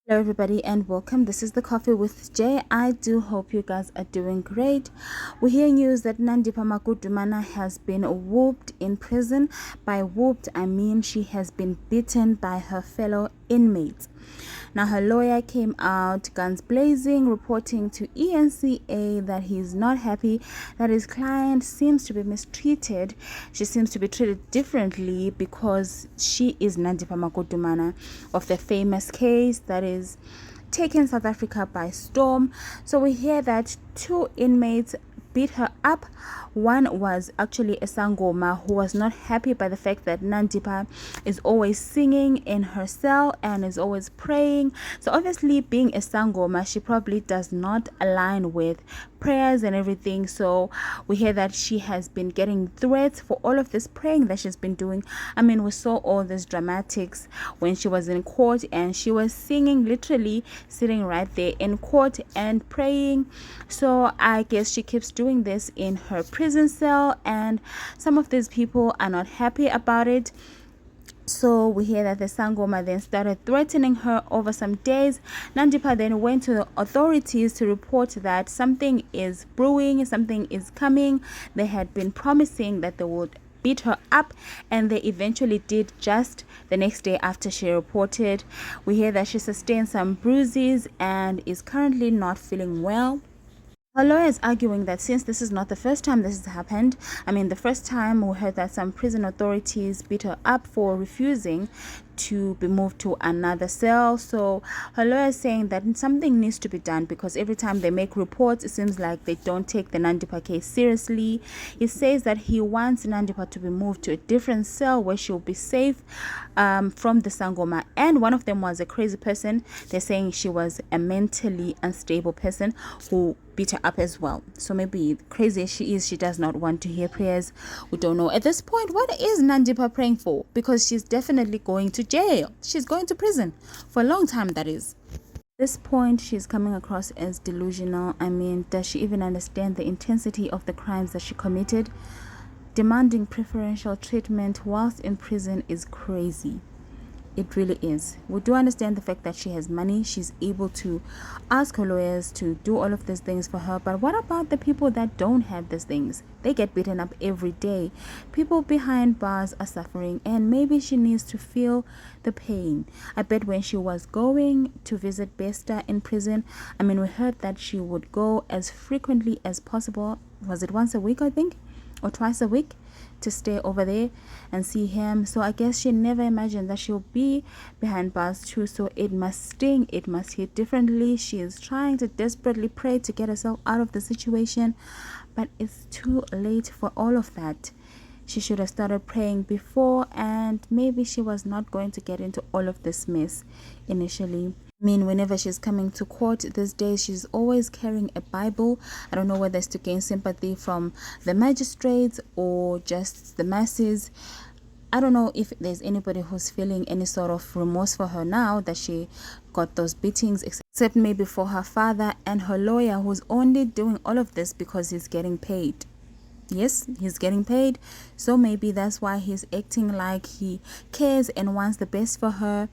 Hello everybody and welcome. This is the Coffee with Jay. I do hope you guys are doing great. We hear news that Nandipha Magudumana has been whooped in prison. By whooped, I mean she has been beaten by her fellow inmates. Now her lawyer came out guns blazing, reporting to ENCA that he's not happy that his client seems to be mistreated. She seems to be treated differently because she is Nandipha Magudumana of the famous case that is taken South Africa by storm. So we hear that two inmates beat her up. One was actually a Sangoma who was not happy by the fact that Nandipha is always singing in her cell and is always praying. So obviously, being a Sangoma, she probably does not align with prayers and everything. So we hear that she has been getting threats for all of this praying that she's been doing. I mean, we saw all these dramatics when she was in court and she was singing, literally sitting right there in court and praying. So I guess she keeps doing this in her prison cell, and some of these people are not happy about it. So we hear that the Sangoma then started threatening her over some days. Nandipha then went to the authorities to report that something is brewing, something is coming. They had been promising that they would beat her up, and they eventually did just the next day after she reported. We hear that she sustained some bruises and is currently not feeling well. Her lawyer is arguing that since this is not the first time this has happened, I mean, the first time we heard that some prison authorities beat her up for refusing to be moved to another cell. So her lawyer is saying that something needs to be done because every time they make reports, it seems like they don't take the Nandipha case seriously. He says that he wants Nandipha to be moved to a different cell where she'll be safe from the Sangoma. And one of them was a crazy person. They're saying she was a mentally unstable person who beat her up as well. So maybe crazy as she is, she does not want to hear prayers. We don't know at this point what is Nandipha praying for, because she's definitely going to jail. She's going to prison for a long time, that is. At this point, she's coming across as delusional. I mean, does she even understand the intensity of the crimes that she committed? Demanding preferential treatment whilst in prison is crazy. It really is. We do understand the fact that she has money. She's able to ask her lawyers to do all of these things for her. But what about the people that don't have these things? They get beaten up every day. People behind bars are suffering, and maybe she needs to feel the pain. I bet when she was going to visit Besta in prison, I mean, we heard that she would go as frequently as possible. Was it once a week, I think? Or twice a week, to stay over there and see him. So I guess she never imagined that she'll be behind bars too. So it must sting, it must hit differently. She is trying to desperately pray to get herself out of the situation, but it's too late for all of that. She should have started praying before, and maybe she was not going to get into all of this mess initially. I mean, whenever she's coming to court these days, she's always carrying a Bible. I don't know whether it's to gain sympathy from the magistrates or just the masses. I don't know if there's anybody who's feeling any sort of remorse for her now that she got those beatings, except maybe for her father and her lawyer, who's only doing all of this because he's getting paid. Yes, he's getting paid, so maybe that's why he's acting like he cares and wants the best for her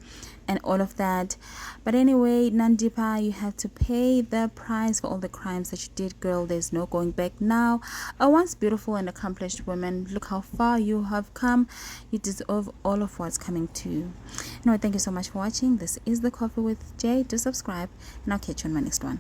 and all of that. But anyway, Nandipha, you have to pay the price for all the crimes that you did, girl. There's no going back now. A once beautiful and accomplished woman, look how far you have come. You deserve all of what's coming to you. Thank you so much for watching. This is the Coffee with Jay. Do subscribe, and I'll catch you on my next one.